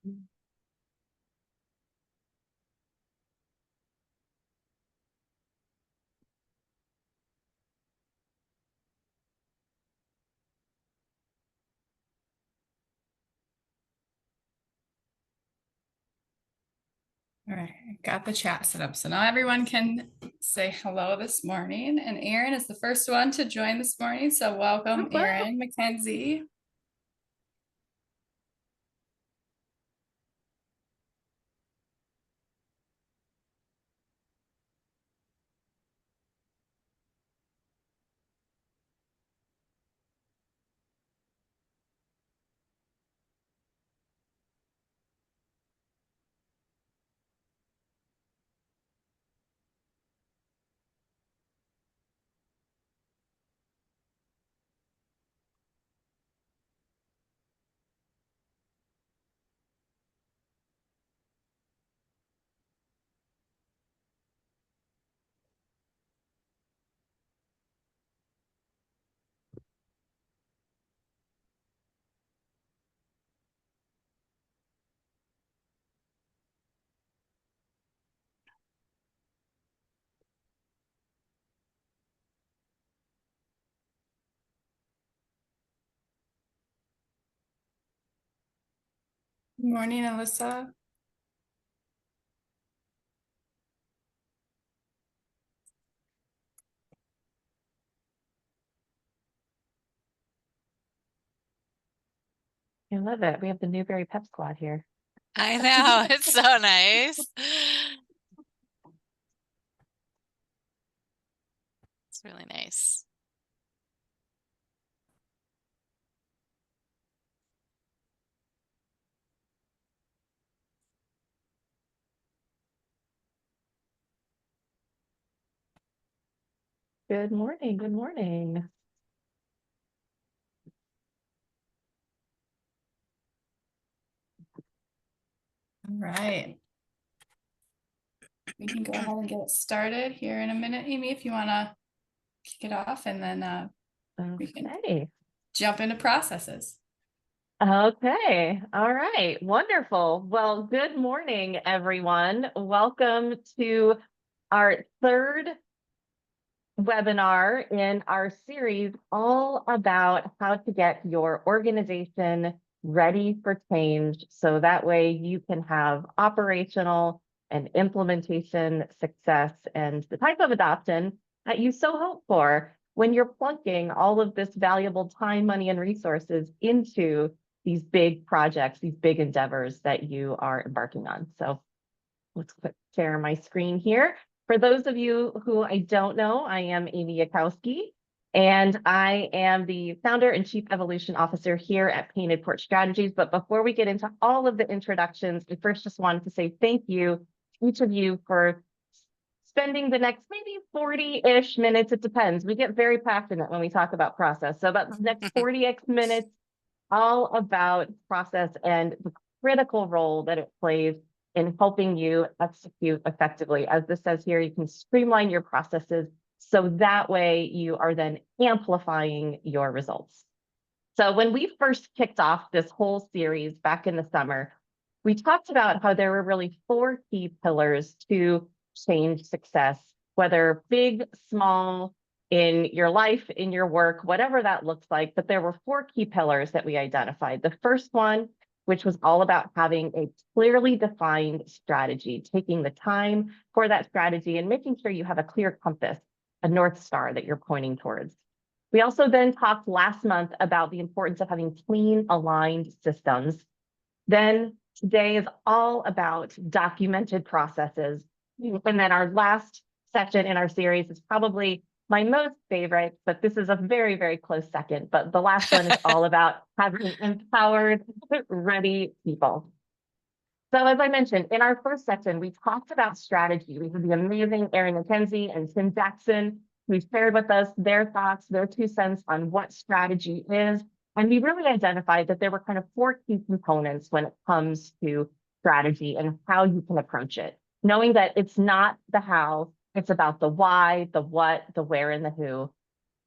All right, got the chat set up. So now everyone can say hello this morning. And Erin is the first one to join this morning. So welcome, Erin Mackenzie. Good morning, Alyssa. I love it. We have the Newberry Pep Squad here. I know, it's so nice. It's really nice. Good morning. Good morning. All right. We can go ahead and get it started here in a minute, Amy, if you want to kick it off, and then we can jump into processes. Okay. All right. Wonderful. Well, good morning, everyone. Welcome to our third webinar in our series all about how to get your organization ready for change. So that way you can have operational and implementation success and the type of adoption that you so hope for when you're plunking all of this valuable time, money, and resources into these big projects, these big endeavors that you are embarking on. So let's quick share my screen here. For those of you who I don't know, I am Amy Yakowski, and I am the founder and chief evolution officer here at Painted Porch Strategies. But before we get into all of the introductions, I first just wanted to say thank you to each of you for spending the next maybe 40-ish minutes. It depends. We get very passionate when we talk about process. So about the next 40-ish minutes, all about process and the critical role that it plays in helping you execute effectively. As this says here, you can streamline your processes so that way you are then amplifying your results. So when we first kicked off this whole series back in the summer, we talked about how there were really 4 key pillars to change success, whether big, small, in your life, in your work, whatever that looks like. But there were 4 key pillars that we identified. The first one, which was all about having a clearly defined strategy, taking the time for that strategy and making sure you have a clear compass, a North Star that you're pointing towards. We also then talked last month about the importance of having clean, aligned systems. Then today is all about documented processes. And then our last session in our series is probably my most favorite, but this is a very, very close second. But the last one is all about having empowered, ready people. So as I mentioned, in our first section, we talked about strategy. We had the amazing Erin Mackenzie and Tim Jackson who shared with us their thoughts, their 2 cents on what strategy is. And we really identified that there were kind of 4 key components when it comes to strategy and how you can approach it. Knowing that it's not the how, it's about the why, the what, the where, and the who.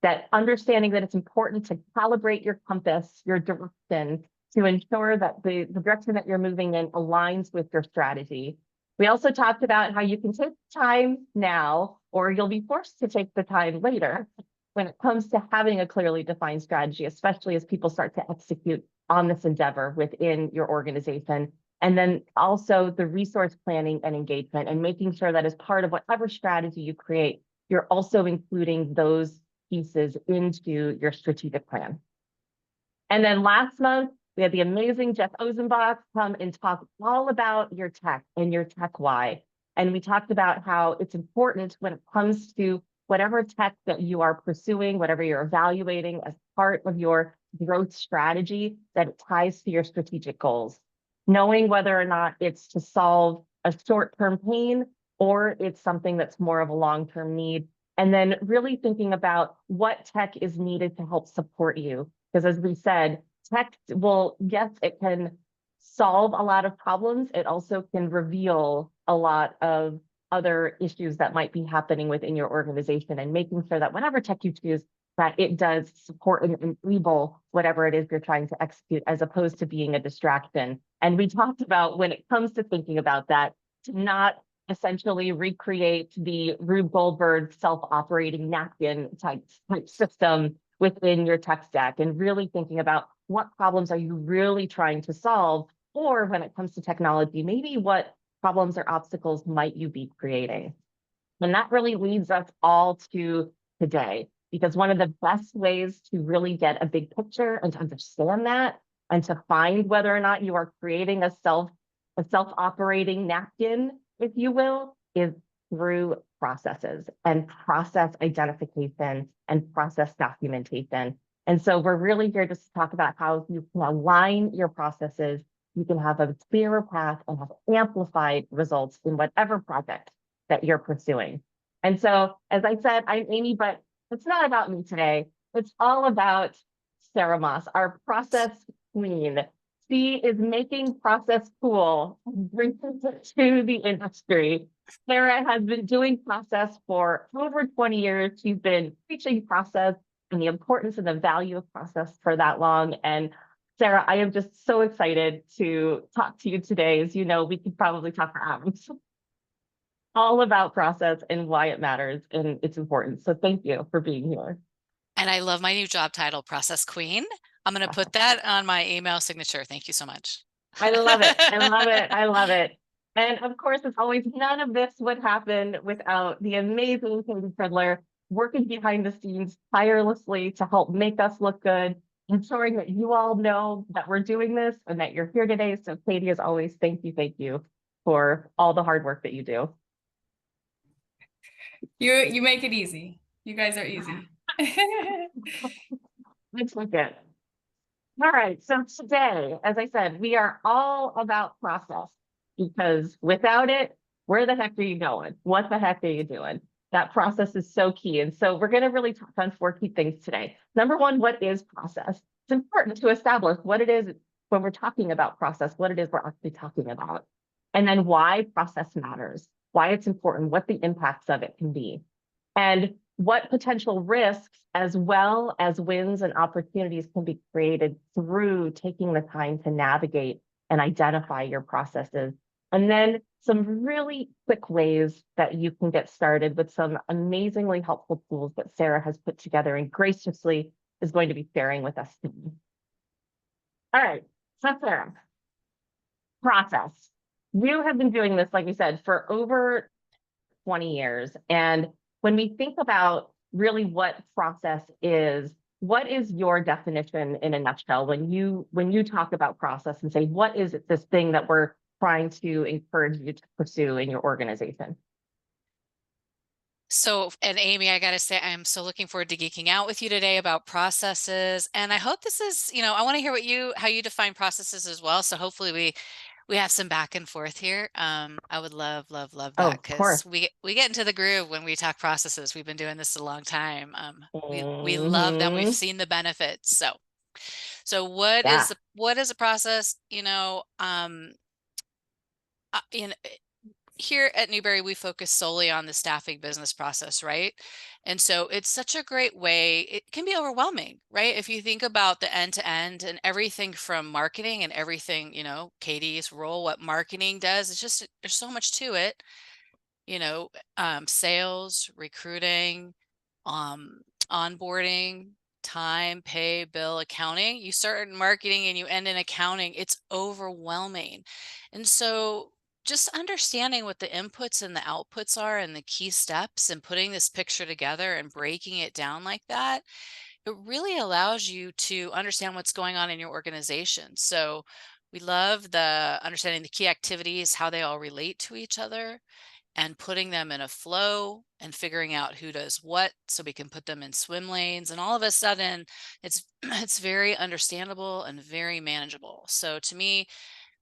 That understanding that it's important to calibrate your compass, your direction, to ensure that the direction that you're moving in aligns with your strategy. We also talked about how you can take time now, or you'll be forced to take the time later when it comes to having a clearly defined strategy, especially as people start to execute on this endeavor within your organization. And then also the resource planning and engagement, and making sure that as part of whatever strategy you create, you're also including those pieces into your strategic plan. And then last month, we had the amazing Jeff Ozenbach come and talk all about your tech and your tech why. And we talked about how it's important when it comes to whatever tech that you are pursuing, whatever you're evaluating as part of your growth strategy, that it ties to your strategic goals. Knowing whether or not it's to solve a short-term pain or it's something that's more of a long-term need. And then really thinking about what tech is needed to help support you. Because as we said, tech will, yes, it can solve a lot of problems. It also can reveal a lot of other issues that might be happening within your organization, and making sure that whatever tech you choose, that it does support and enable whatever it is you're trying to execute, as opposed to being a distraction. And we talked about, when it comes to thinking about that, to not essentially recreate the Rube Goldberg self-operating napkin type system within your tech stack, and really thinking about what problems are you really trying to solve, or when it comes to technology, maybe what problems or obstacles might you be creating. And that really leads us all to today, because one of the best ways to really get a big picture and to understand that, and to find whether or not you are creating a self-operating napkin, if you will, is through processes and process identification and process documentation. And so we're really here just to talk about how you can align your processes. You can have a clearer path and have amplified results in whatever project that you're pursuing. And so, as I said, I'm Amy, but it's not about me today. It's all about Sarah Moss, our process queen. She is making process cool, bringing it to the industry. Sarah has been doing process for over 20 years. She's been preaching process and the importance and the value of process for that long. And Sarah, I am just so excited to talk to you today. As you know, we could probably talk for hours all about process and why it matters and its importance. So thank you for being here. And I love my new job title, Process Queen. I'm going to put that on my email signature. Thank you so much. I love it. I love it. I love it. And of course, as always, none of this would happen without the amazing Katie Fridler working behind the scenes tirelessly to help make us look good, ensuring that you all know that we're doing this and that you're here today. So Katie, as always, thank you for all the hard work that you do. You make it easy. You guys are easy. Let's look at it. All right, so today, as I said, we are all about process, because without it, where the heck are you going? What the heck are you doing? That process is so key. And so we're going to really talk on 4 key things today. Number one, what is process? It's important to establish what it is when we're talking about process, what it is we're actually talking about. And then why process matters, why it's important, what the impacts of it can be, and what potential risks as well as wins and opportunities can be created through taking the time to navigate and identify your processes. And then some really quick ways that you can get started with some amazingly helpful tools that Sarah has put together and graciously is going to be sharing with us today. All right, so Sarah, process. You have been doing this, like we said, for over 20 years. And when we think about really what process is, what is your definition in a nutshell when you talk about process and say, what is this thing that we're trying to encourage you to pursue in your organization? So, and Amy, I got to say, I'm so looking forward to geeking out with you today about processes. And I hope this is, I want to hear how you define processes as well. So hopefully we have some back and forth here. I would love that, because we get into the groove when we talk processes. We've been doing this a long time. We love them. We've seen the benefits. So what is a process? Here at Newberry, we focus solely on the staffing business process, right? And so it's such a great way. It can be overwhelming, right? If you think about the end to end and everything from marketing and everything, Katie's role, what marketing does, it's just, there's so much to it, sales, recruiting, onboarding, time, pay, bill, accounting. You start in marketing and you end in accounting. It's overwhelming. And so just understanding what the inputs and the outputs are and the key steps and putting this picture together and breaking it down like that, it really allows you to understand what's going on in your organization. So we love the understanding the key activities, how they all relate to each other, and putting them in a flow and figuring out who does what so we can put them in swim lanes, and all of a sudden it's it's very understandable and very manageable. So to me,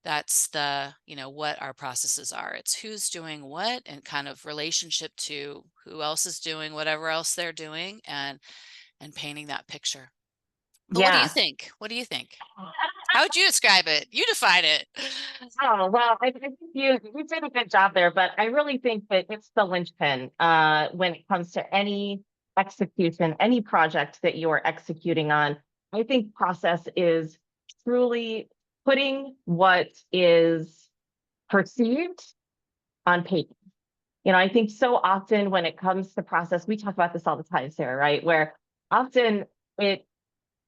that's the what our processes are. It's who's doing what and kind of relationship to who else is doing whatever else they're doing, and painting that picture. But what do you Yeah. think? What do you think? How would you describe it? You define it. Oh, well, I think you did a good job there, but I really think that it's the linchpin when it comes to any execution, any project that you are executing on. I think process is truly putting what is perceived on paper. I think so often when it comes to process, we talk about this all the time, Sarah, right? Where often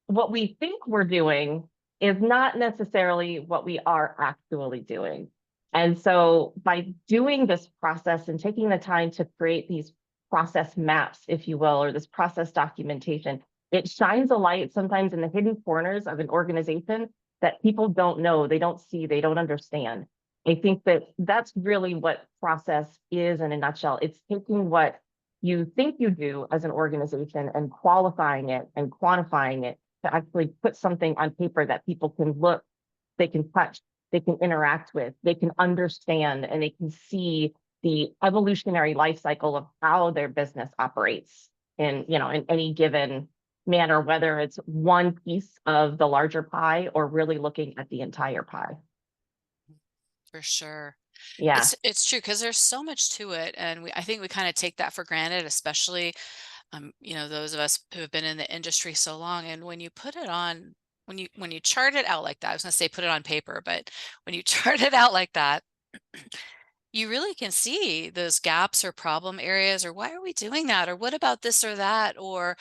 what we think we're doing is not necessarily what we are actually doing. And so by doing this process and taking the time to create these process maps, if you will, or this process documentation, it shines a light sometimes in the hidden corners of an organization that people don't know, they don't see, they don't understand. I think that that's really what process is in a nutshell. It's taking what you think you do as an organization and qualifying it and quantifying it to actually put something on paper that people can look, they can touch, they can interact with, they can understand, and they can see the evolutionary life cycle of how their business operates in any given manner, whether it's one piece of the larger pie or really looking at the entire pie. For sure. Yeah. It's true because there's so much to it, and I think we kind of take that for granted, especially those of us who have been in the industry so long. And when you put it on, when you chart it out like that, I was going to say put it on paper, but when you chart it out like that, you really can see those gaps or problem areas, or why are we doing that, or what about this or that, or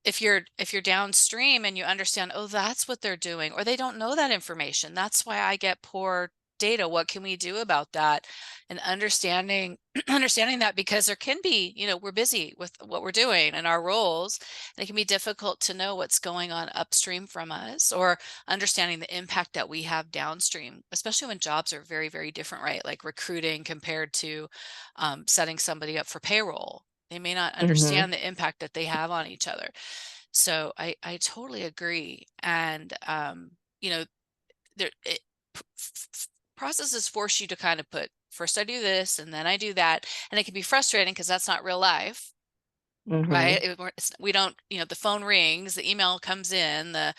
if you're downstream and you understand, oh, that's what they're doing, or they don't know that information, that's why I get poor data, what can we do about that? And understanding understanding that, because there can be, we're busy with what we're doing and our roles, and it can be difficult to know what's going on upstream from us, or understanding the impact that we have downstream, especially when jobs are very, very different, right? Like recruiting compared to setting somebody up for payroll. They may not Mm-hmm. understand the impact that they have on each other. So I totally agree. And there processes force you to kind of put, first I do this and then I do that, and it can be frustrating because that's not real life, Mm-hmm. right? We don't, the phone rings, the email comes in, the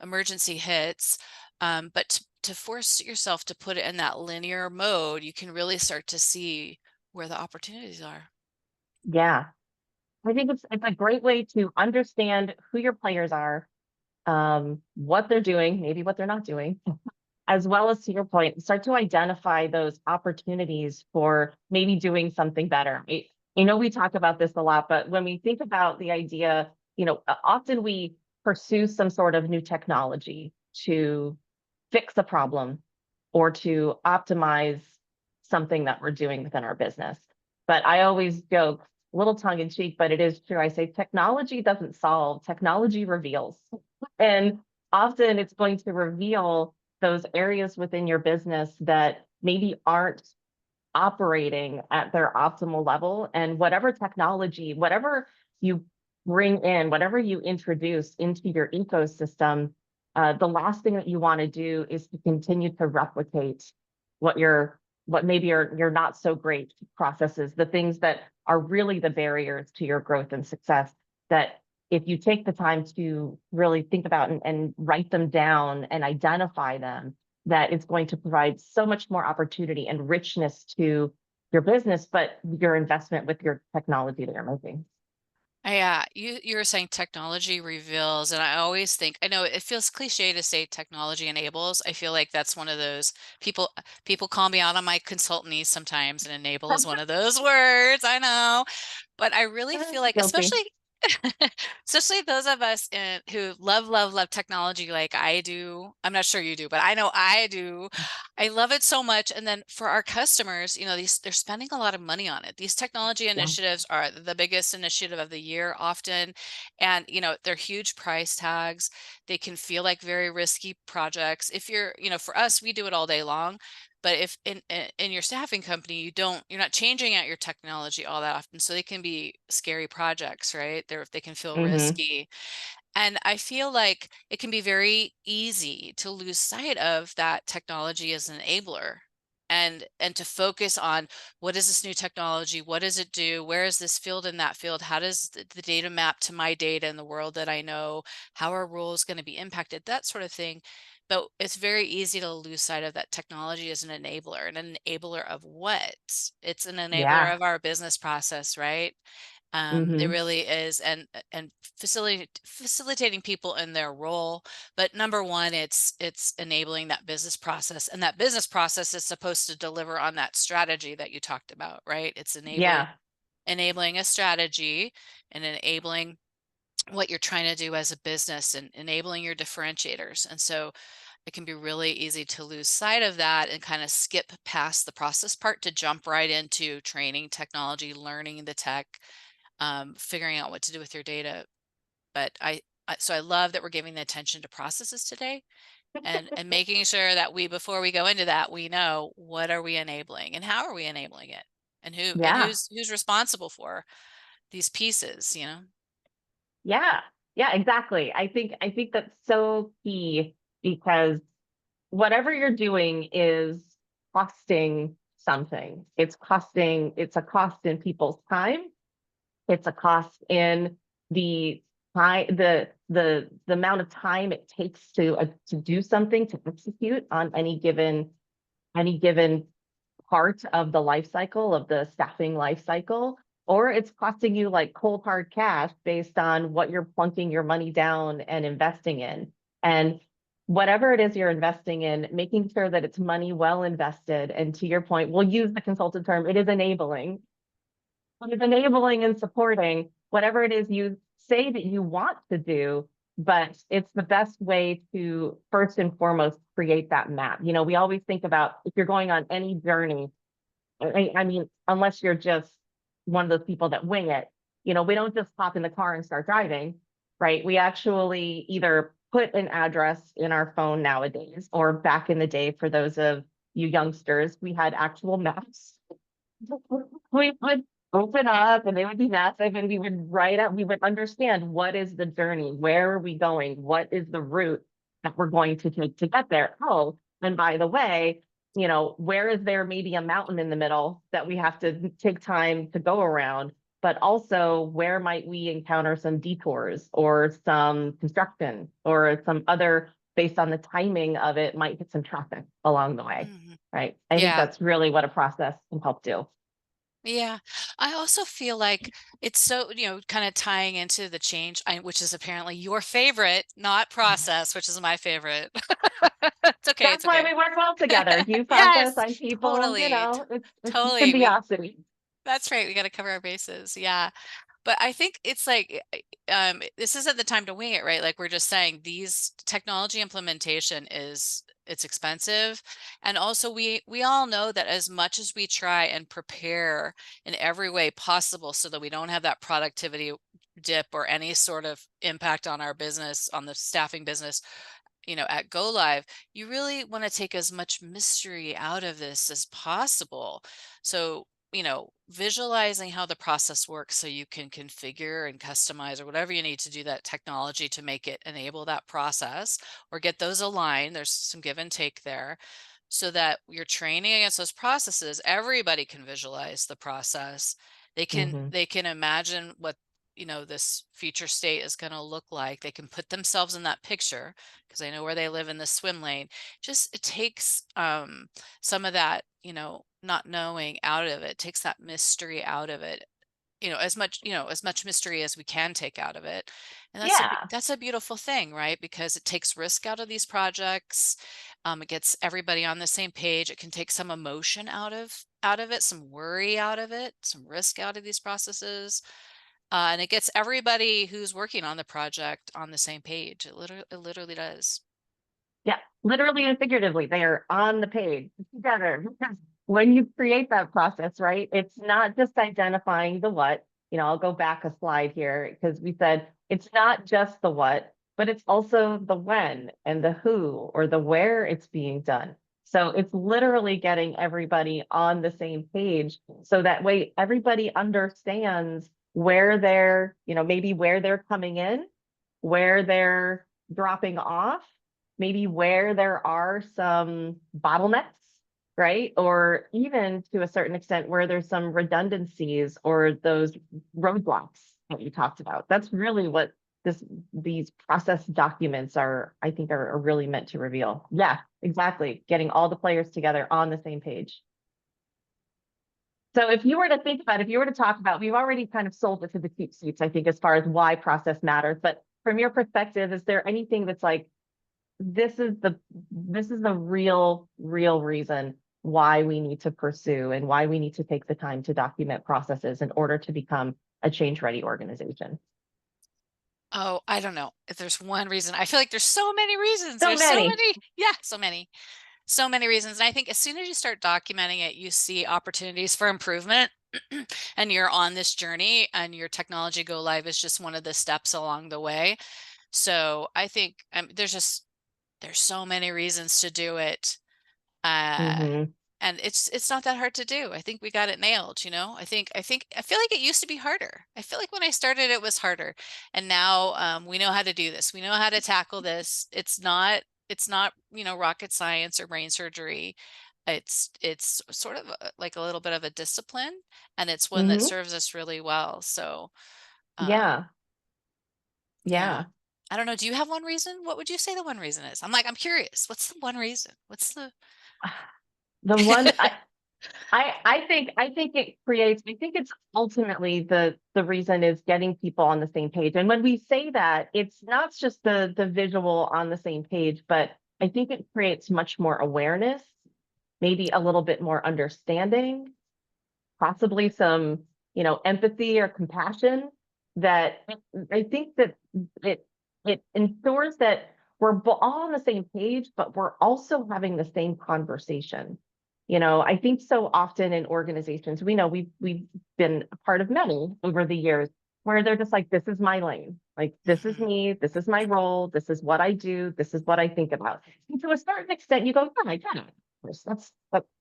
emergency hits, but to force yourself to put it in that linear mode, you can really start to see where the opportunities are. Yeah. I think it's a great way to understand who your players are, what they're doing, maybe what they're not doing, as well as, to your point, start to identify those opportunities for maybe doing something better. We talk about this a lot, but when we think about the idea, often we pursue some sort of new technology to fix a problem or to optimize something that we're doing within our business. But I always joke, a little tongue in cheek, but it is true. I say technology doesn't solve, technology reveals. And often it's going to reveal those areas within your business that maybe aren't operating at their optimal level. And whatever technology, whatever you bring in, whatever you introduce into your ecosystem, the last thing that you want to do is to continue to replicate what maybe your not so great processes, the things that are really the barriers to your growth and success. That if you take the time to really think about and write them down and identify them, that it's going to provide so much more opportunity and richness to your business, but your investment with your technology that you're making. You were saying technology reveals, and I always think, I know it feels cliche to say technology enables. I feel like that's one of those people call me out on my consultantese sometimes, and enable is one of those words. I know, but I really feel like, Guilty. especially those of us who love technology like I do. I'm not sure you do, but I know I do. I love it so much. And then for our customers, they're spending a lot of money on it. These technology Yeah. initiatives are the biggest initiative of the year often. And, they're huge price tags. They can feel like very risky projects. If you're, for us, we do it all day long. But if in your staffing company, you're not changing out your technology all that often. So they can be scary projects, right? They can feel Mm-hmm. risky. And I feel like it can be very easy to lose sight of that technology as an enabler, and to focus on, what is this new technology? What does it do? Where is this field in that field? How does the data map to my data in the world that I know? How are roles going to be impacted? That sort of thing. But it's very easy to lose sight of that technology as an enabler. And an enabler of what? It's an enabler Yeah. of our business process, right? It Mm-hmm. really is, and facilitating people in their role. But number one, it's enabling that business process, and that business process is supposed to deliver on that strategy that you talked about, right? It's Yeah. enabling a strategy, and enabling what you're trying to do as a business, and enabling your differentiators. And so it can be really easy to lose sight of that and kind of skip past the process part to jump right into training technology, learning the tech, figuring out what to do with your data. But so I love that we're giving the attention to processes today, and making sure that before we go into that, we know, what are we enabling and how are we enabling it, and Yeah. who's responsible for these pieces, Yeah. Yeah, exactly. I think that's so key because whatever you're doing is costing something. It's a cost in people's time. It's a cost in the the amount of time it takes to do something, to execute on any given part of the life cycle of the staffing life cycle, or it's costing you like cold hard cash based on what you're plunking your money down and investing in. And whatever it is you're investing in, making sure that it's money well invested. And to your point, we'll use the consultant term, it is enabling. It is enabling and supporting whatever it is you say that you want to do, but it's the best way to first and foremost create that map. We always think about, if you're going on any journey, I mean, unless you're just one of those people that wing it, we don't just hop in the car and start driving, right? We actually either put an address in our phone nowadays, or back in the day, for those of you youngsters, we had actual maps. We would open up and they would be massive, and we would understand, what is the journey? Where are we going? What is the route that we're going to take to get there? Oh, and by the way, where is there maybe a mountain in the middle that we have to take time to go around? But also, where might we encounter some detours or some construction or some other, based on the timing of it, might hit some traffic along the way, Mhm. right? I think Yeah. that's really what a process can help do. Yeah, I also feel like it's so, kind of tying into the change, which is apparently your favorite, not process, which is my favorite. It's okay. That's It's why okay. we work well together. You process, Yes, I people, totally. it's Totally. symbiosity. That's right. We got to cover our bases. Yeah. But I think it's like, this isn't the time to wing it, right? Like we're just saying, these technology implementation it's expensive. And also we all know that as much as we try and prepare in every way possible so that we don't have that productivity dip or any sort of impact on our business, on the staffing business, at go live, you really want to take as much mystery out of this as possible. So, visualizing how the process works so you can configure and customize or whatever you need to do that technology to make it enable that process, or get those aligned. There's some give and take there, so that you're training against those processes. Everybody can visualize the process. They can Mhm. they can imagine what this future state is going to look like. They can put themselves in that picture because I know where they live in the swim lane. Just it takes some of that, not knowing out of it, takes that mystery out of it. as much, as much mystery as we can take out of it. And Yeah. that's a beautiful thing, right? Because it takes risk out of these projects. It gets everybody on the same page. It can take some emotion out of it, some worry out of it, some risk out of these processes. And it gets everybody who's working on the project on the same page. It literally does. Yeah, literally and figuratively, they are on the page together. Because when you create that process, right, it's not just identifying the what. I'll go back a slide here because we said it's not just the what, but it's also the when and the who or the where it's being done. So it's literally getting everybody on the same page. So that way everybody understands where they're, maybe where they're coming in, where they're dropping off, maybe where there are some bottlenecks, right? Or even to a certain extent where there's some redundancies or those roadblocks that you talked about. That's really what these process documents are, I think, are really meant to reveal. Yeah, exactly. Getting all the players together on the same page. So if you were to think about, if you were to talk about, we've already kind of sold it to the cheap seats, I think, as far as why process matters. But from your perspective, is there anything that's like, this is the real reason why we need to pursue and why we need to take the time to document processes in order to become a change ready organization? Oh, I don't know if there's one reason. I feel like there's so many reasons. So There's so many. many. Yeah, so many reasons. And I think as soon as you start documenting it, you see opportunities for improvement. And you're on this journey, and your technology go live is just one of the steps along the way. So I think there's so many reasons to do it. Mhm. And it's not that hard to do. I think we got it nailed, I feel like it used to be harder. I feel like when I started it was harder. And now we know how to do this. We know how to tackle this. It's not rocket science or brain surgery. It's sort of like a little bit of a discipline, and it's one that Mhm. serves us really well. So Yeah. yeah. Yeah. I don't know. Do you have one reason? What would you say the one reason is? I'm curious. What's the one reason? What's the The one I think it creates, I think it's ultimately the reason is getting people on the same page. And when we say that, it's not just the visual on the same page, but I think it creates much more awareness, maybe a little bit more understanding, possibly some, empathy or compassion, that I think that it it ensures that we're all on the same page, but we're also having the same conversation. I think so often in organizations, we know we've been a part of many over the years where they're just like, this is my lane, like this is Mhm, me, this is my role, this is what I do, this is what I think about. And to a certain extent, you go, yeah, I get it.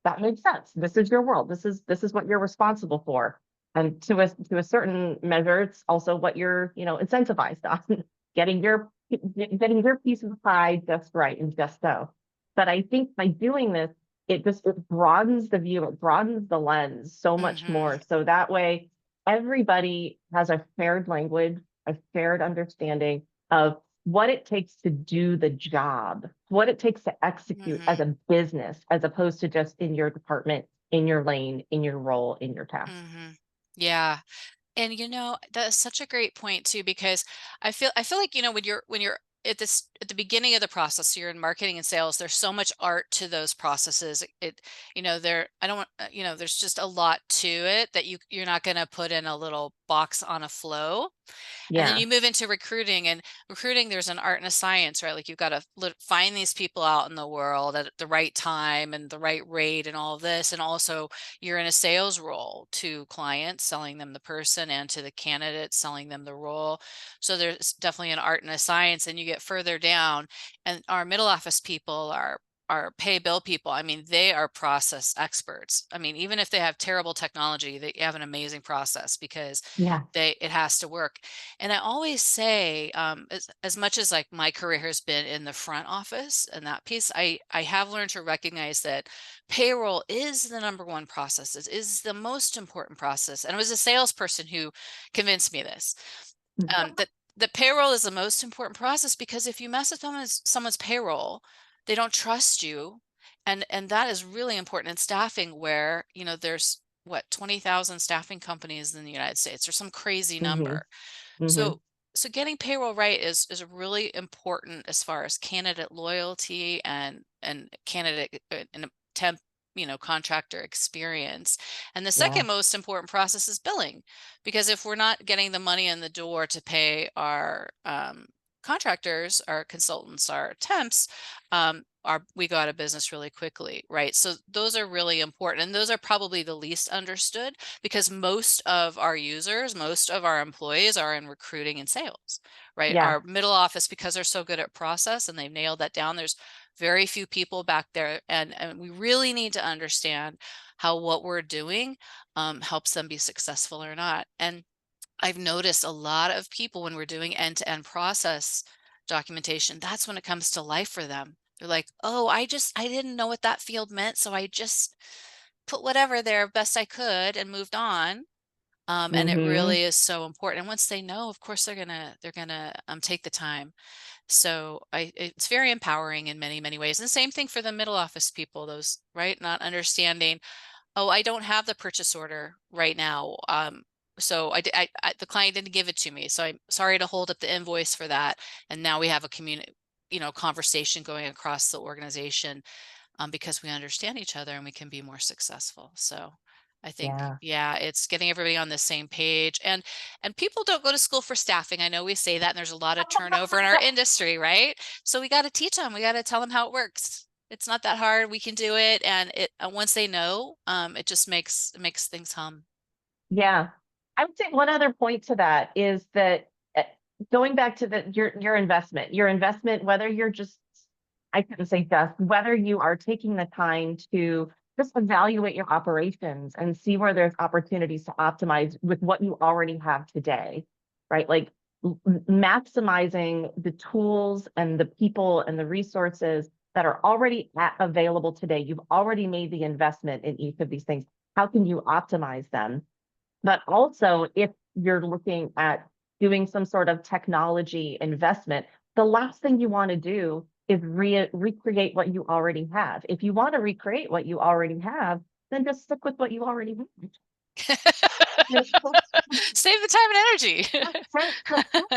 That makes sense. This is your world. This is what you're responsible for. And to a certain measure, it's also what you're, incentivized on, getting your piece of the pie just right and just so. But I think by doing this, it broadens the view, it broadens the lens so much mhm, more. So that way everybody has a shared language, a shared understanding of what it takes to do the job, what it takes to execute as mhm. a business, as opposed to just in your department, in your lane, in your role, in your task. Yeah. And that is such a great point too, because I feel like, when you're at the beginning of the process, so you're in marketing and sales, there's so much art to those processes. There, I don't want, there's just a lot to it that you're not going to put in a little box on a flow. And then Yeah. you move into recruiting, and recruiting, there's an art and a science, right? Like you've got to find these people out in the world at the right time and the right rate and all of this. And also you're in a sales role to clients, selling them the person, and to the candidate, selling them the role. So there's definitely an art and a science. And you get further down, and our middle office people are our pay bill people. I mean, they are process experts. I mean, even if they have terrible technology, they have an amazing process because Yeah. it has to work. And I always say, as much as like my career has been in the front office and that piece, I have learned to recognize that payroll is the number one process. It is the most important process. And it was a salesperson who convinced me this, that the payroll is the most important process, because if you mess with someone's payroll, they don't trust you. And that is really important in staffing, where, what, 20,000 staffing companies in the United States, or some crazy Mm-hmm. number. Mm-hmm. So getting payroll right is really important as far as candidate loyalty and candidate and temp, contractor experience. And the Yeah. second most important process is billing, because if we're not getting the money in the door to pay our contractors, our consultants, our temps, we go out of business really quickly, right? So those are really important, and those are probably the least understood, because most of our users, most of our employees are in recruiting and sales, right? Yeah. Our middle office, because they're so good at process and they've nailed that down, there's very few people back there, and we really need to understand how what we're doing helps them be successful or not. And I've noticed a lot of people, when we're doing end-to-end process documentation, that's when it comes to life for them. They're like, oh, I didn't know what that field meant, so I just put whatever there best I could and moved on. And it Mm-hmm. really is so important. And once they know, of course, they're gonna take the time. So it's very empowering in many, many ways. And the same thing for the middle office people, those, right, not understanding, oh, I don't have the purchase order right now. So the client didn't give it to me, so I'm sorry to hold up the invoice for that. And now we have a conversation going across the organization, because we understand each other and we can be more successful. So I think, Yeah. yeah, it's getting everybody on the same page. And people don't go to school for staffing. I know we say that, and there's a lot of turnover in our industry, right? So we got to teach them. We got to tell them how it works. It's not that hard. We can do it. And once they know, it just makes things hum. Yeah. I would say one other point to that is that going back to your investment, whether you're just, I couldn't say just, whether you are taking the time to just evaluate your operations and see where there's opportunities to optimize with what you already have today, right? Like maximizing the tools and the people and the resources that are already available today. You've already made the investment in each of these things. How can you optimize them? But also, if you're looking at doing some sort of technology investment, the last thing you want to do is recreate what you already have. If you want to recreate what you already have, then just stick with what you already have. Save the time and energy. Spend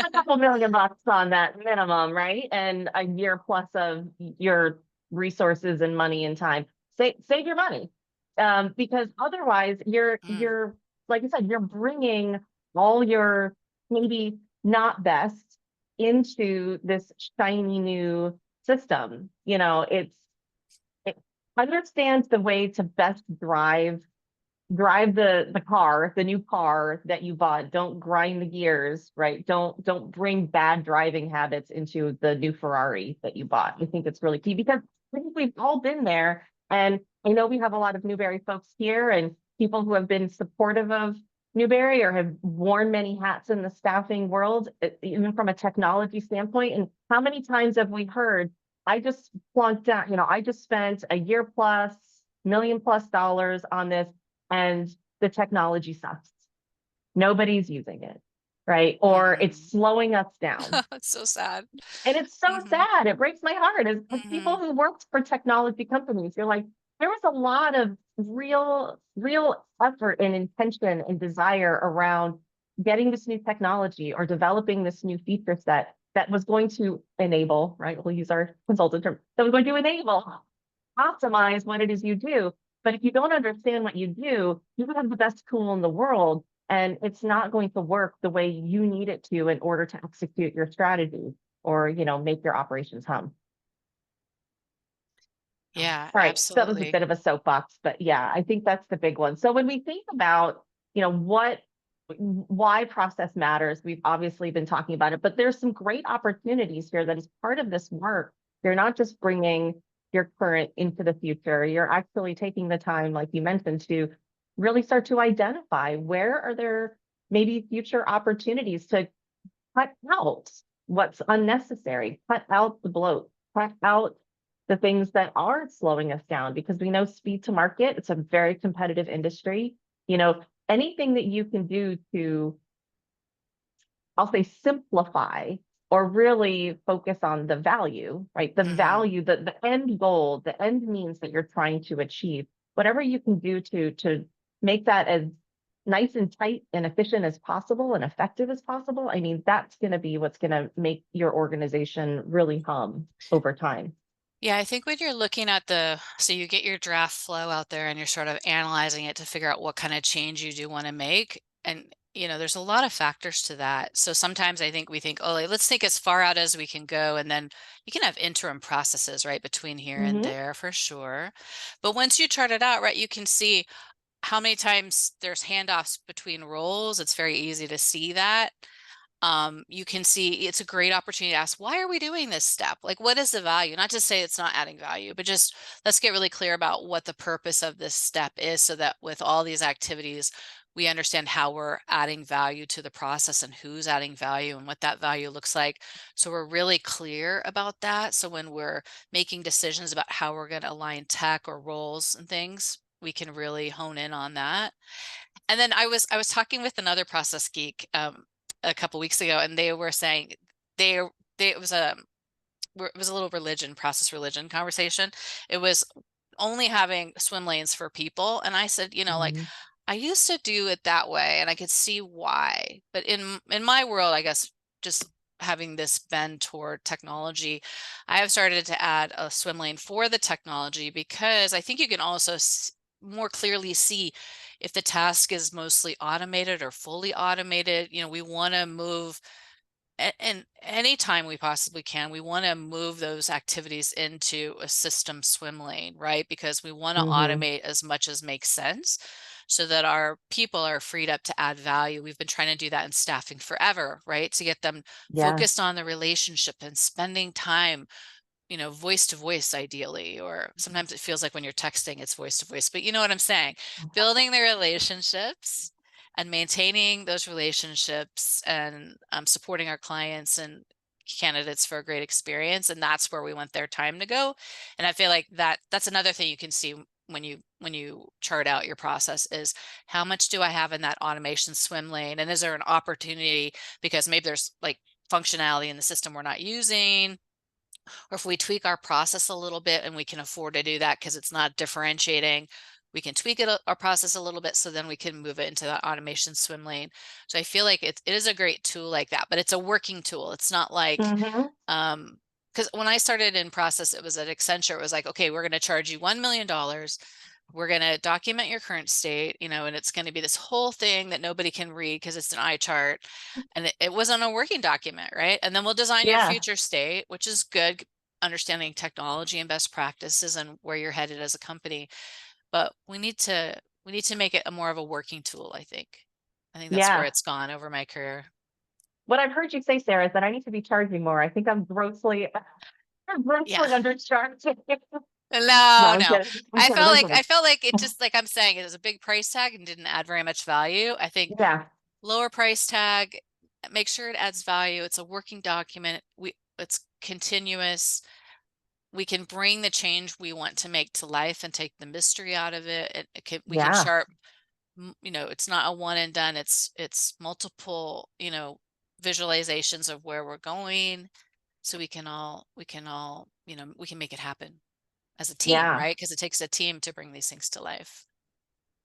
a couple $1,000,000 on that minimum, right? And a year plus of your resources and money and time. Save your money, because otherwise you're like I said, you're bringing all your maybe not best into this shiny new system. It understands the way to best drive the new car that you bought. Don't grind the gears, right? Don't bring bad driving habits into the new Ferrari that you bought. I think it's really key, because I think we've all been there. And I know we have a lot of Newberry folks here and people who have been supportive of Newberry or have worn many hats in the staffing world, even from a technology standpoint. And how many times have we heard, I just flunked out, I just spent a year plus, $1,000,000+ on this, and the technology sucks. Nobody's using it, right? Or it's slowing us down. It's so sad. And it's so sad. It breaks my heart as people who worked for technology companies. You're like, there was a lot of real effort and intention and desire around getting this new technology or developing this new feature set that was going to enable, right? We'll use our consultant term, that was going to enable, optimize what it is you do. But if you don't understand what you do, you can have the best tool in the world, and it's not going to work the way you need it to in order to execute your strategy or, make your operations hum. Yeah, All right, so that was a absolutely. bit of a soapbox, but yeah, I think that's the big one. So when we think about, why process matters, we've obviously been talking about it, but there's some great opportunities here that as part of this work, you're not just bringing your current into the future, you're actually taking the time, like you mentioned, to really start to identify where are there maybe future opportunities to cut out what's unnecessary, cut out the bloat, cut out the things that are slowing us down, because we know speed to market, it's a very competitive industry. Anything that you can do to, I'll say, simplify or really focus on the value, right? The value, the end goal, the end means that you're trying to achieve, whatever you can do to make that as nice and tight and efficient as possible and effective as possible, I mean, that's going to be what's going to make your organization really hum over time. Yeah, I think when you're looking at so you get your draft flow out there and you're sort of analyzing it to figure out what kind of change you do want to make. And, there's a lot of factors to that. So sometimes I think we think, oh, like, let's think as far out as we can go. And then you can have interim processes, right, between here and there for sure. But once you chart it out, right, you can see how many times there's handoffs between roles. It's very easy to see that. You can see it's a great opportunity to ask, why are we doing this step? Like, what is the value? Not to say it's not adding value, but just let's get really clear about what the purpose of this step is so that with all these activities, we understand how we're adding value to the process and who's adding value and what that value looks like. So we're really clear about that. So when we're making decisions about how we're going to align tech or roles and things, we can really hone in on that. And then I was talking with another process geek a couple weeks ago, and they were saying it was a little process religion conversation. It was only having swim lanes for people, and I said, like, I used to do it that way, and I could see why. But in my world, I guess just having this bend toward technology, I have started to add a swim lane for the technology because I think you can also more clearly see if the task is mostly automated or fully automated. We want to move, and anytime we possibly can, we want to move those activities into a system swim lane, right? Because we want to automate as much as makes sense so that our people are freed up to add value. We've been trying to do that in staffing forever, right? To get them focused on the relationship and spending time, voice to voice ideally, or sometimes it feels like when you're texting, it's voice to voice, but you know what I'm saying? Building the relationships and maintaining those relationships and supporting our clients and candidates for a great experience. And that's where we want their time to go. And I feel like that's another thing you can see when you chart out your process is how much do I have in that automation swim lane? And is there an opportunity because maybe there's like functionality in the system we're not using, or if we tweak our process a little bit and we can afford to do that because it's not differentiating, we can tweak our process a little bit so then we can move it into that automation swim lane. So I feel like it is a great tool like that, but it's a working tool. It's not like, because when I started in process, it was at Accenture, it was like, okay, we're going to charge you $1 million. We're going to document your current state, and it's going to be this whole thing that nobody can read because it's an eye chart. And it wasn't a working document, right? And then we'll design your future state, which is good, understanding technology and best practices and where you're headed as a company. But we need to make it more of a working tool, I think. I think that's where it's gone over my career. What I've heard you say, Sarah, is that I need to be charging more. I think I'm grossly undercharged. No. I felt like it just, like I'm saying, it was a big price tag and didn't add very much value. I think lower price tag, make sure it adds value. It's a working document. It's continuous. We can bring the change we want to make to life and take the mystery out of it. We can chart, it's not a one and done. It's multiple, visualizations of where we're going. So we can all, we can make it happen as a team, right? Because it takes a team to bring these things to life.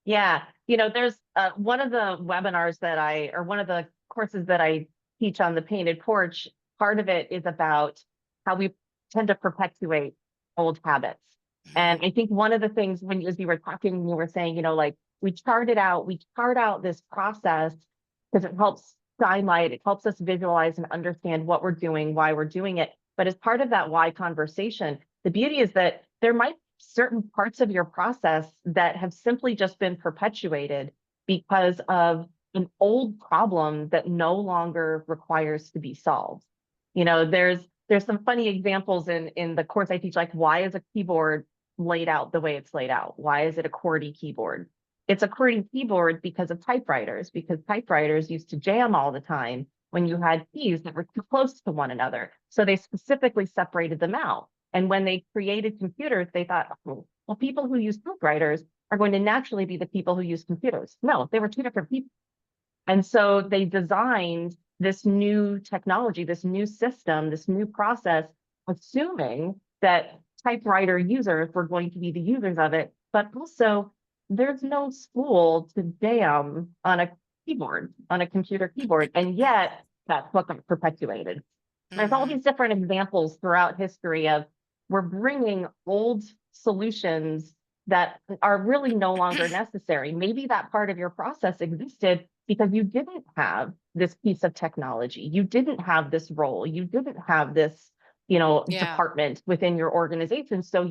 Yeah. There's one of the webinars or one of the courses that I teach on the painted porch. Part of it is about how we tend to perpetuate old habits. And I think one of the things as you were talking, you were saying, like we chart out this process because it helps highlight, it helps us visualize and understand what we're doing, why we're doing it. But as part of that why conversation, the beauty is that there might be certain parts of your process that have simply just been perpetuated because of an old problem that no longer requires to be solved. There's some funny examples in the course I teach, like why is a keyboard laid out the way it's laid out? Why is it a QWERTY keyboard? It's a QWERTY keyboard because of typewriters used to jam all the time when you had keys that were too close to one another. So they specifically separated them out. And when they created computers, they thought, oh, well, people who use typewriters are going to naturally be the people who use computers. No, they were two different people. And so they designed this new technology, this new system, this new process, assuming that typewriter users were going to be the users of it, but also there's no spool to jam on a keyboard, on a computer keyboard. And yet that's what got perpetuated. There's all Mhm. these different examples throughout history of we're bringing old solutions that are really no longer necessary. Maybe that part of your process existed because you didn't have this piece of technology. You didn't have this role. You didn't have this, Yeah. department within your organization. So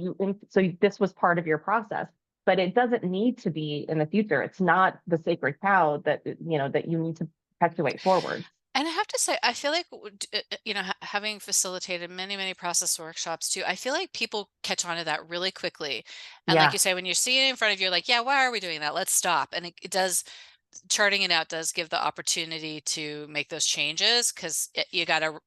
this was part of your process, but it doesn't need to be in the future. It's not the sacred cow that you need to perpetuate forward. And I have to say, I feel like, having facilitated many, many process workshops too, I feel like people catch on to that really quickly. And like Yeah. you say, when you're seeing it in front of you, you're like, yeah, why are we doing that? Let's stop. And it does, charting it out does give the opportunity to make those changes, because you got a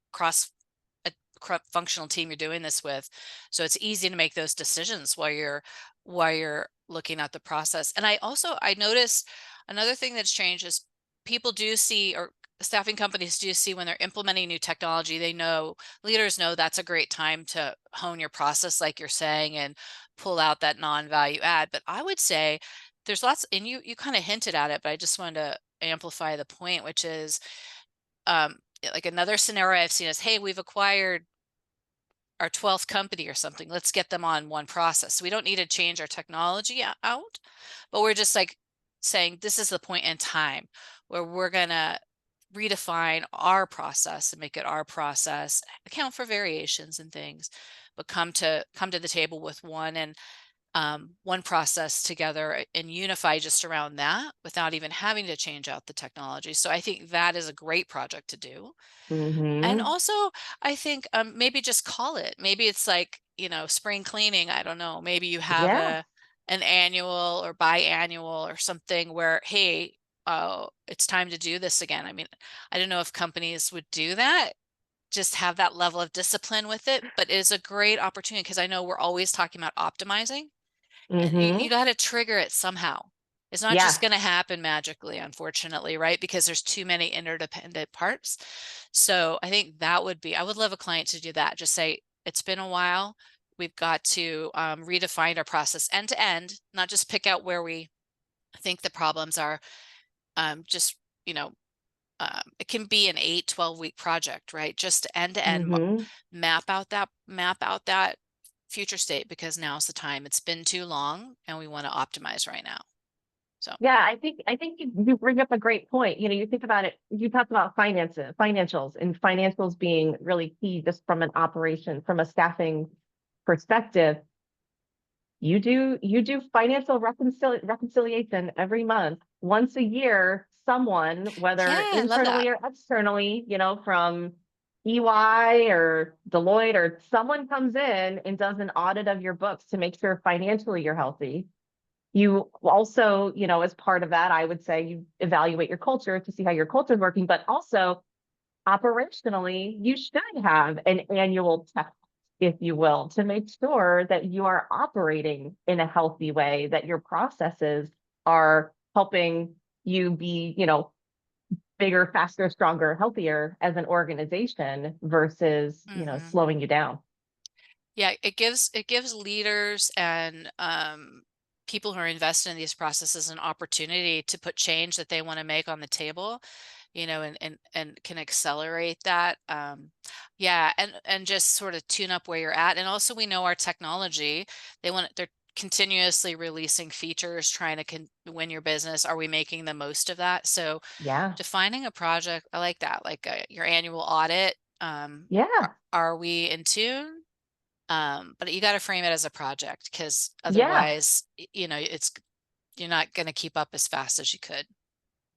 functional team you're doing this with. So it's easy to make those decisions while you're looking at the process. And I noticed another thing that's changed is people do see, or staffing companies do see, when they're implementing new technology, leaders know that's a great time to hone your process, like you're saying, and pull out that non-value add. But I would say there's lots, and you kind of hinted at it, but I just wanted to amplify the point, which is like another scenario I've seen is, hey, we've acquired our 12th company or something. Let's get them on one process. So we don't need to change our technology out, but we're just like saying this is the point in time where we're going to redefine our process and make it our process, account for variations and things, but come to the table with one process together and unify just around that without even having to change out the technology. So I think that is a great project to do. And Hmm. also, I think maybe just call it. Maybe it's like, spring cleaning. I don't know. Maybe you have Yeah. an annual or biannual or something where, hey, it's time to do this again. I mean, I don't know if companies would do that, just have that level of discipline with it, but it is a great opportunity, because I know we're always talking about optimizing, and you Hmm. got to trigger it somehow. It's not just Yeah. going to happen magically, unfortunately, right? Because there's too many interdependent parts. So I think I would love a client to do that. Just say, it's been a while. We've got to redefine our process end to end, not just pick out where we think the problems are. Just, you know, it can be an 8-12 week project, right? Just end to end Hmm. map out that future state, because now's the time. It's been too long and we want to optimize right now. So Yeah, I think you bring up a great point. You think about it, you talked about financials, and financials being really key just from an operation, from a staffing perspective. You do financial reconciliation every month. Once a year, someone, whether yeah, I love that. internally or externally, from EY or Deloitte, or someone comes in and does an audit of your books to make sure financially you're healthy. You also, as part of that, I would say you evaluate your culture to see how your culture is working, but also operationally, you should have an annual check, if you will, to make sure that you are operating in a healthy way, that your processes are helping you be, bigger, faster, stronger, healthier as an organization versus, Hmm. slowing you down. Yeah, it gives leaders and people who are invested in these processes an opportunity to put change that they want to make on the table, and can accelerate that. Yeah, and just sort of tune up where you're at. And also, we know our technology, they're continuously releasing features, trying to win your business. Are we making the most of that? So Yeah. defining a project, I like that, like your annual audit. Yeah. Are we in tune? But you got to frame it as a project, because Yeah. otherwise, you're not going to keep up as fast as you could.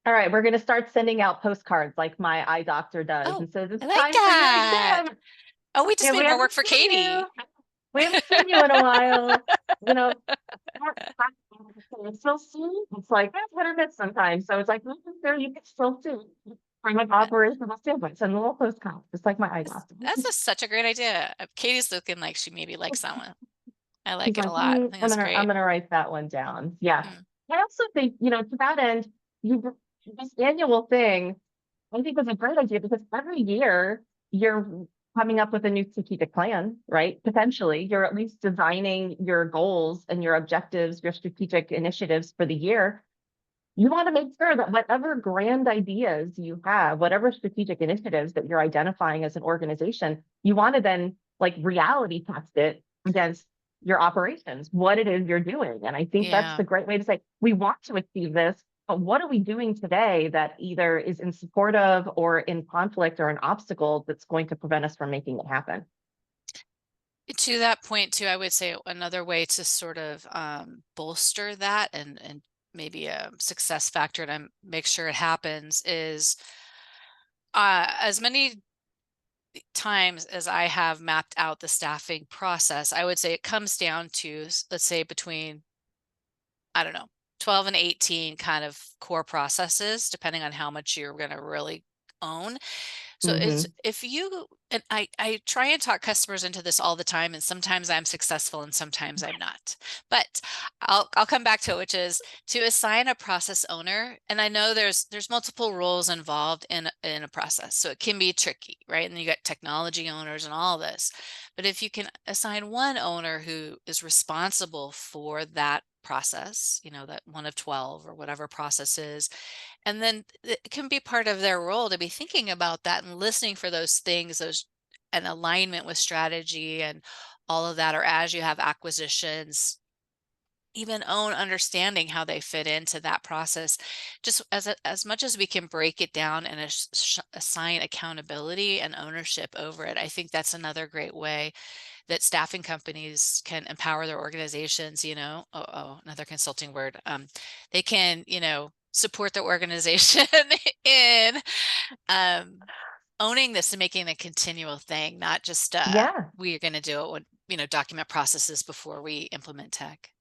All right. We're going to start sending out postcards like my eye doctor does Oh, and says, I it's like time for your that. exam. Oh, we just Yeah, we made more haven't work for seen you. Katie. We haven't seen you in a while. You know, it's still see. It's like that's hit or miss sometimes. So it's like there you can still see from an That- operational standpoint. Send a little postcard, just like my eye doctor. That's such a great idea. Katie's looking like she maybe likes that one. I He's like it a like, lot. I think I'm that's gonna I'm great. gonna write that one down. Yeah. Mm. I also think, to that end, you this annual thing, I think was a great idea because every year you're coming up with a new strategic plan, right? Potentially, you're at least designing your goals and your objectives, your strategic initiatives for the year. You want to make sure that whatever grand ideas you have, whatever strategic initiatives that you're identifying as an organization, you want to then like reality test it against your operations, what it is you're doing. And I think that's Yeah. the great way to say, we want to achieve this, but what are we doing today that either is in support of or in conflict or an obstacle that's going to prevent us from making it happen? To that point too, I would say another way to sort of bolster that and maybe a success factor to make sure it happens is as many times as I have mapped out the staffing process, I would say it comes down to, let's say, between, I don't know, 12 and 18 kind of core processes, depending on how much you're going to really own. So it's, Mm-hmm. if you, and I try and talk customers into this all the time, and sometimes I'm successful and sometimes I'm not. But I'll come back to it, which is to assign a process owner. And I know there's multiple roles involved in a process, so it can be tricky, right? And you got technology owners and all this. But if you can assign one owner who is responsible for that process, that one of 12 or whatever process is, and then it can be part of their role to be thinking about that and listening for those things, those an alignment with strategy and all of that, or as you have acquisitions, even own understanding how they fit into that process. Just as much as we can break it down and assign accountability and ownership over it, I think that's another great way that staffing companies can empower their organizations, another consulting word. They can, support their organization in um, owning this and making a continual thing, not just Yeah. we are going to do it when, document processes before we implement tech.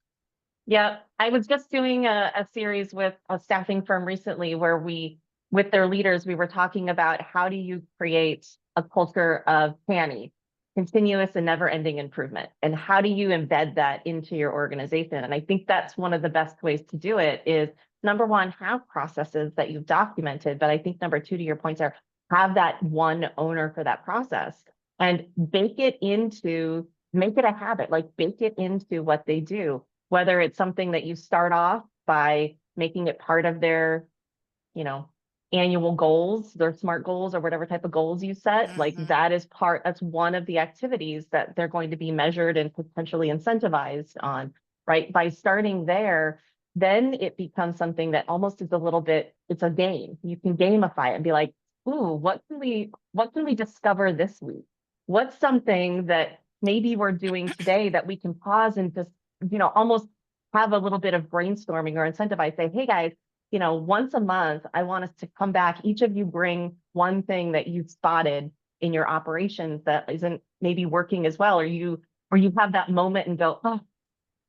Yeah, I was just doing a series with a staffing firm recently where with their leaders, we were talking about how do you create a culture of CANI, continuous and never-ending improvement, and how do you embed that into your organization? And I think that's one of the best ways to do it is, number one, have processes that you've documented, but I think number two, to your points are, have that one owner for that process and make it a habit, like bake it into what they do, whether it's something that you start off by making it part of their, annual goals, their SMART goals, or whatever type of goals you set, like Mm-hmm. that's one of the activities that they're going to be measured and potentially incentivized on, right? By starting there, then it becomes something that almost is it's a game. You can gamify it and be like, ooh, what can we discover this week? What's something that maybe we're doing today that we can pause and just, almost have a little bit of brainstorming or incentivize, say, hey guys, once a month, I want us to come back. Each of you bring one thing that you've spotted in your operations that isn't maybe working as well, or you have that moment and go, oh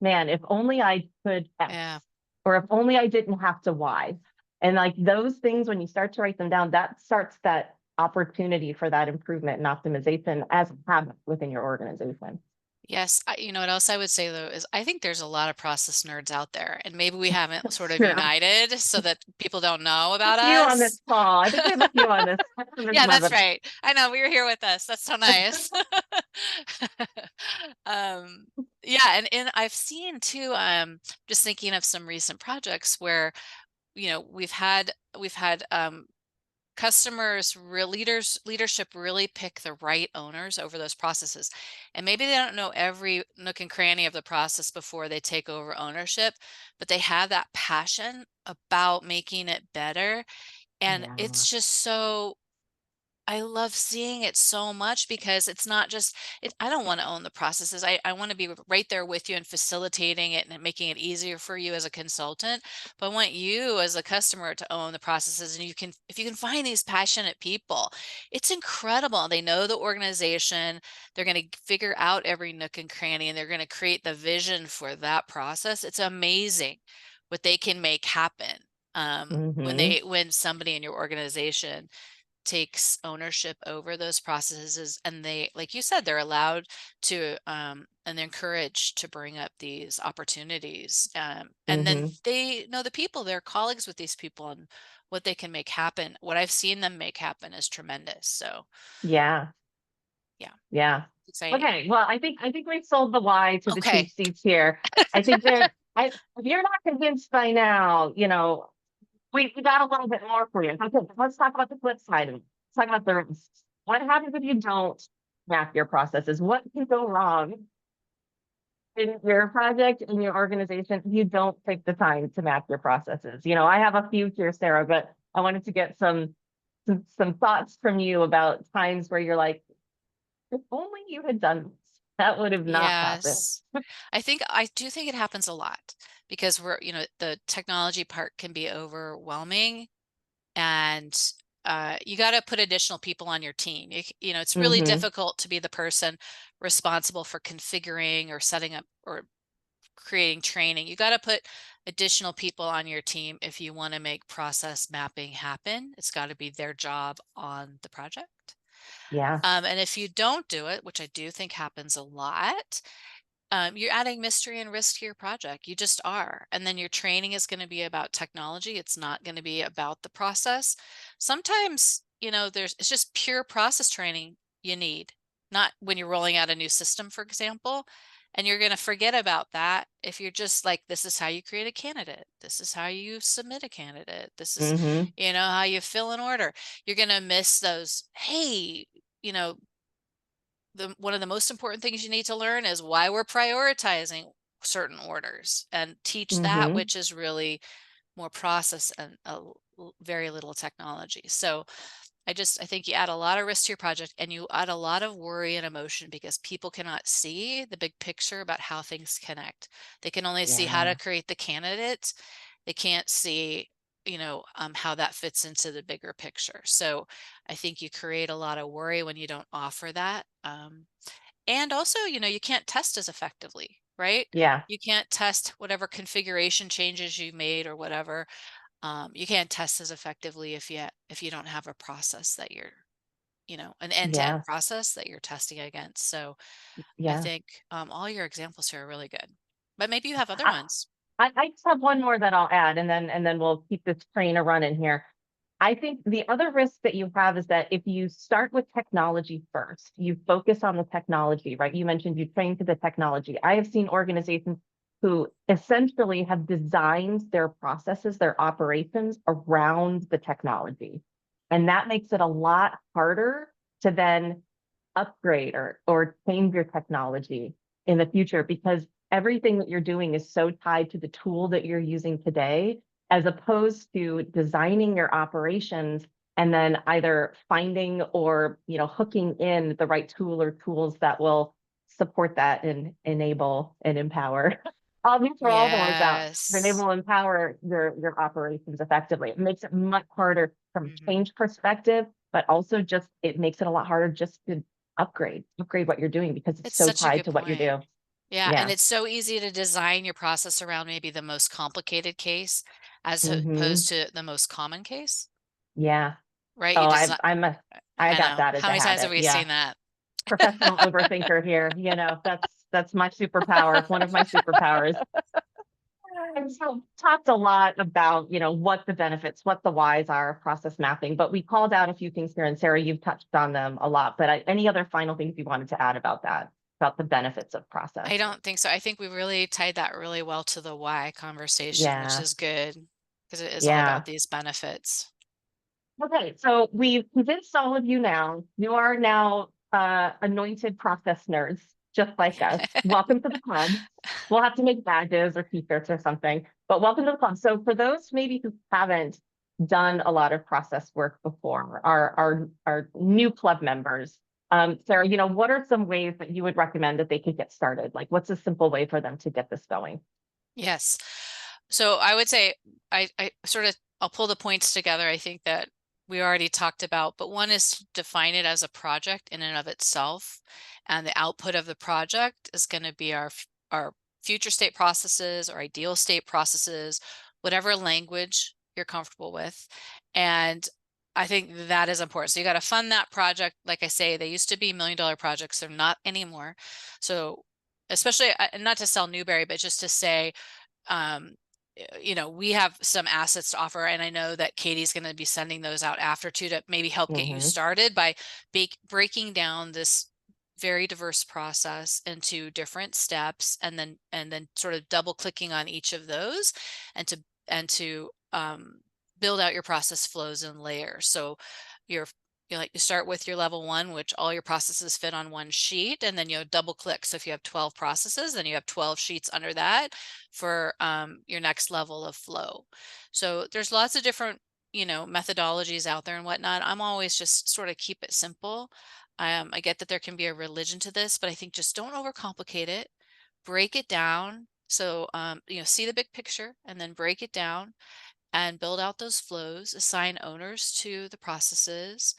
man, if only I could X, Yeah. or if only I didn't have to Y. And like those things, when you start to write them down, that starts that opportunity for that improvement and optimization as a habit within your organization. Yes. You know what else I would say though is I think there's a lot of process nerds out there, and maybe we haven't That's sort of true. united so that people don't know A about few on this us. call. I think we have a few on this. There's Yeah, some that's others. right. I know, we were here with us. That's so nice. Um, yeah, and I've seen too, just thinking of some recent projects where, we've had customers, leadership really pick the right owners over those processes. And maybe they don't know every nook and cranny of the process before they take over ownership, but they have that passion about making it better. And Yeah. it's just so, I love seeing it so much because it's not just I don't want to own the processes. I want to be right there with you and facilitating it and making it easier for you as a consultant. But I want you as a customer to own the processes. And if you can find these passionate people, it's incredible. They know the organization, they're going to figure out every nook and cranny, and they're going to create the vision for that process. It's amazing what they can make happen. Mm-hmm. When somebody in your organization takes ownership over those processes, and they, like you said, they're allowed to and they're encouraged to bring up these opportunities, and then Mm-hmm. they know the people, they're colleagues with these people, and what they can make happen, what I've seen them make happen is tremendous. So Yeah. Yeah. Exciting. Okay. Well, I think we've sold the why to the Okay. cheap seats here. I think that if you're not convinced by now, we got a little bit more for you. Okay, let's talk about the flip side of it. Let's talk about the risks. What happens if you don't map your processes? What can go wrong in your project, in your organization, if you don't take the time to map your processes? I have a few here, Sarah, but I wanted to get some thoughts from you about times where you're like, if only you had done this, that would have not happened. Yes. I do think it happens a lot because the technology part can be overwhelming, and you got to put additional people on your team. It's really difficult to be the person responsible for configuring or setting up or creating training. You got to put additional people on your team if you want to make process mapping happen. It's got to be their job on the project. Yeah. And if you don't do it, which I do think happens a lot, you're adding mystery and risk to your project. You just are. And then your training is going to be about technology. It's not going to be about the process. Sometimes, it's just pure process training you need, not when you're rolling out a new system, for example. And you're going to forget about that if you're just like, this is how you create a candidate. This is how you submit a candidate. This is, how you fill an order. You're going to miss those, hey, one of the most important things you need to learn is why we're prioritizing certain orders, and teach that, which is really more process and very little technology. So I think you add a lot of risk to your project, and you add a lot of worry and emotion because people cannot see the big picture about how things connect. They can only see how to create the candidate. They can't see how that fits into the bigger picture. So I think you create a lot of worry when you don't offer that. And also, you can't test as effectively, right? Yeah. You can't test whatever configuration changes you made or whatever. You can't test as effectively if you don't have a process that you're, an end-to-end process that you're testing against. So I think all your examples here are really good, but maybe you have other ones. I just have one more that I'll add, and then we'll keep this train a running here. I think the other risk that you have is that if you start with technology first, you focus on the technology, right? You mentioned you train to the technology. I have seen organizations who essentially have designed their processes, their operations around the technology. And that makes it a lot harder to then upgrade or change your technology in the future, because everything that you're doing is so tied to the tool that you're using today, as opposed to designing your operations and then either finding or hooking in the right tool or tools that will support that and enable and empower. These are all the ones out to enable and empower your operations effectively. It makes it much harder from a change perspective, but also just it makes it a lot harder just to upgrade what you're doing, because it's so tied to what you do. Yeah, and it's so easy to design your process around maybe the most complicated case as opposed to the most common case. Yeah. Right. Oh, I got that as How a many times have habit. we seen that? Professional overthinker here. That's my superpower. One of my superpowers. And so talked a lot about, what the benefits, what the whys are of process mapping, but we called out a few things here, and Sarah, you've touched on them a lot, but any other final things you wanted to add about that, about the benefits of process? I don't think so. I think we really tied that really well to the why conversation, which is good because it is all about these benefits. Okay, so we've convinced all of you now. You are now anointed process nerds, just like us. Welcome to the club. We'll have to make badges or t-shirts or something, but welcome to the club. So for those maybe who haven't done a lot of process work before, our new club members, Sarah, what are some ways that you would recommend that they could get started? Like, what's a simple way for them to get this going? Yes. So I would say I'll pull the points together. I think that we already talked about, but one is to define it as a project in and of itself. And the output of the project is going to be our future state processes or ideal state processes, whatever language you're comfortable with. And I think that is important. So you got to fund that project. Like I say, they used to be $1 million projects. They're not anymore. So especially not to sell Newberry, but just to say, we have some assets to offer, and I know that Katie's going to be sending those out after too, to maybe help get you started by breaking down this very diverse process into different steps, and then sort of double clicking on each of those, and to build out your process flows in layers. So you're you like to start with your level 1, which all your processes fit on one sheet, and then you double click. So if you have 12 processes, then you have 12 sheets under that for your next level of flow. So there's lots of different, methodologies out there and whatnot. I'm always just sort of keep it simple. I get that there can be a religion to this, but I think just don't overcomplicate it. Break it down. So, see the big picture and then break it down and build out those flows, assign owners to the processes,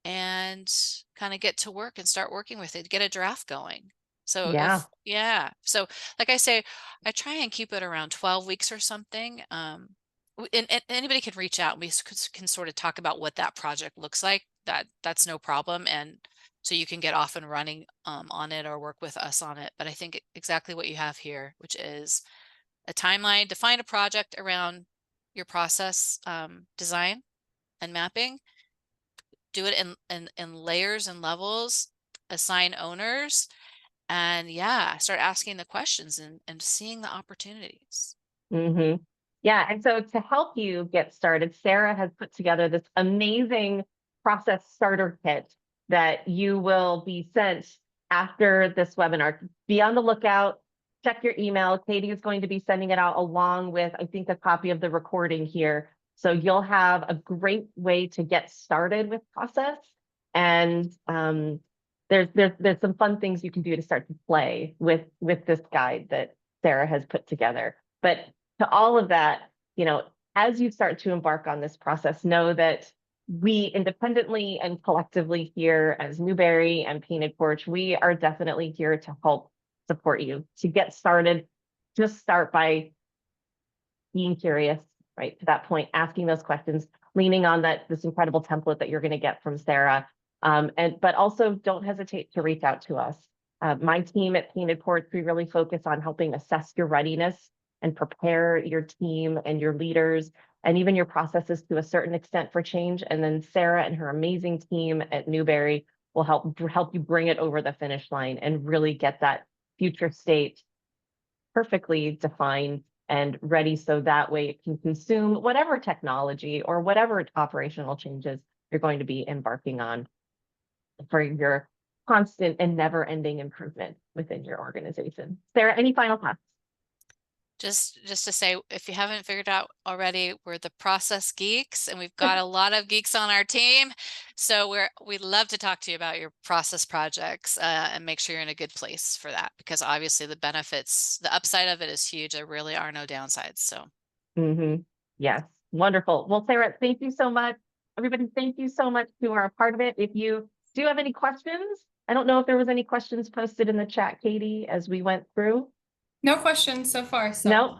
and kind of get to work and start working with it, get a draft going. So Yeah. so like I say, I try and keep it around 12 weeks or something. And anybody can reach out and we can sort of talk about what that project looks like. That's no problem. And so you can get off and running on it or work with us on it. But I think exactly what you have here, which is a timeline, define a project around your process design and mapping, do it in layers and levels, assign owners, and start asking the questions and seeing the opportunities. Mm-hmm. Yeah. And so to help you get started, Sarah has put together this amazing process starter kit that you will be sent after this webinar. Be on the lookout, check your email. Katie is going to be sending it out along with, I think, a copy of the recording here. So you'll have a great way to get started with process. And there's some fun things you can do to start to play with this guide that Sarah has put together. But to all of that, as you start to embark on this process, know that we independently and collectively here as Newberry and Painted Porch, we are definitely here to help support you. To get started, just start by being curious, right? To that point, asking those questions, leaning on this incredible template that you're going to get from Sarah. But also don't hesitate to reach out to us. My team at Painted Porch, we really focus on helping assess your readiness and prepare your team and your leaders and even your processes to a certain extent for change. And then Sarah and her amazing team at Newberry will help you bring it over the finish line and really get that future state perfectly defined and ready, so that way it can consume whatever technology or whatever operational changes you're going to be embarking on for your constant and never-ending improvement within your organization. Sarah, any final thoughts? Just to say, if you haven't figured out already, we're the process geeks, and we've got a lot of geeks on our team. So we'd love to talk to you about your process projects and make sure you're in a good place for that, because obviously the benefits, the upside of it is huge. There really are no downsides. So. Yes, wonderful. Well, Sarah, thank you so much. Everybody, thank you so much who are a part of it. If you do have any questions, I don't know if there was any questions posted in the chat, Katie, as we went through. No questions so far. So. No.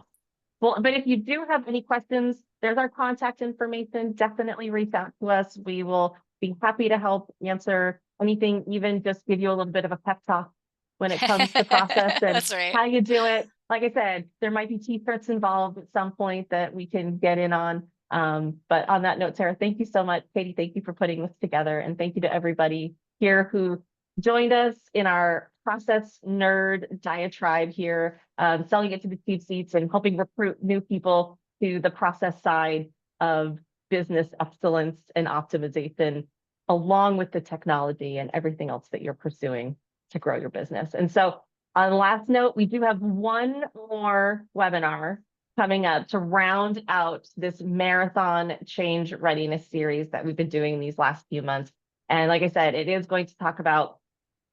Well, but if you do have any questions, there's our contact information. Definitely reach out to us. We will be happy to help answer anything, even just give you a little bit of a pep talk when it comes to process and That's right. how you do it. Like I said, there might be t-shirts involved at some point that we can get in on. But on that note, Sarah, thank you so much. Katie, thank you for putting this together. And thank you to everybody here who joined us in our process nerd diatribe here, selling it to the cheap seats and helping recruit new people to the process side of business excellence and optimization, along with the technology and everything else that you're pursuing to grow your business. And so on the last note, we do have one more webinar coming up to round out this marathon change readiness series that we've been doing these last few months. And like I said, it is going to talk about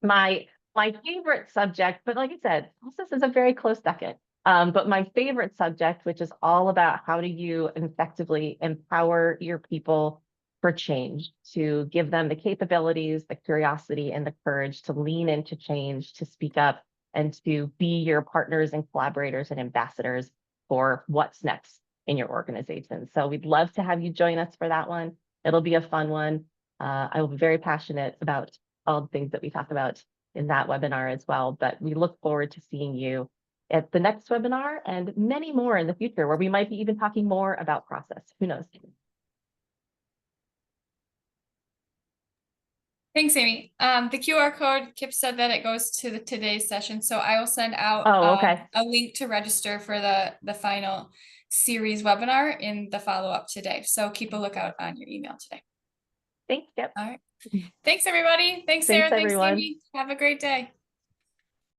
my favorite subject, but like I said, process is a very close second. But my favorite subject, which is all about how do you effectively empower your people for change, to give them the capabilities, the curiosity, and the courage to lean into change, to speak up, and to be your partners and collaborators and ambassadors for what's next in your organization. So we'd love to have you join us for that one. It'll be a fun one. I will be very passionate about all the things that we talk about in that webinar as well. But we look forward to seeing you at the next webinar and many more in the future, where we might be even talking more about process. Who knows? Thanks, Amy. The QR code, Kip said that it goes to today's session, so I will send out Oh, okay. a link to register for the final series webinar in the follow-up today. So keep a lookout on your email today. Thanks, Kip. All right. Thanks, everybody. Thanks, Sarah. Thanks, everyone. Amy. Have a great day.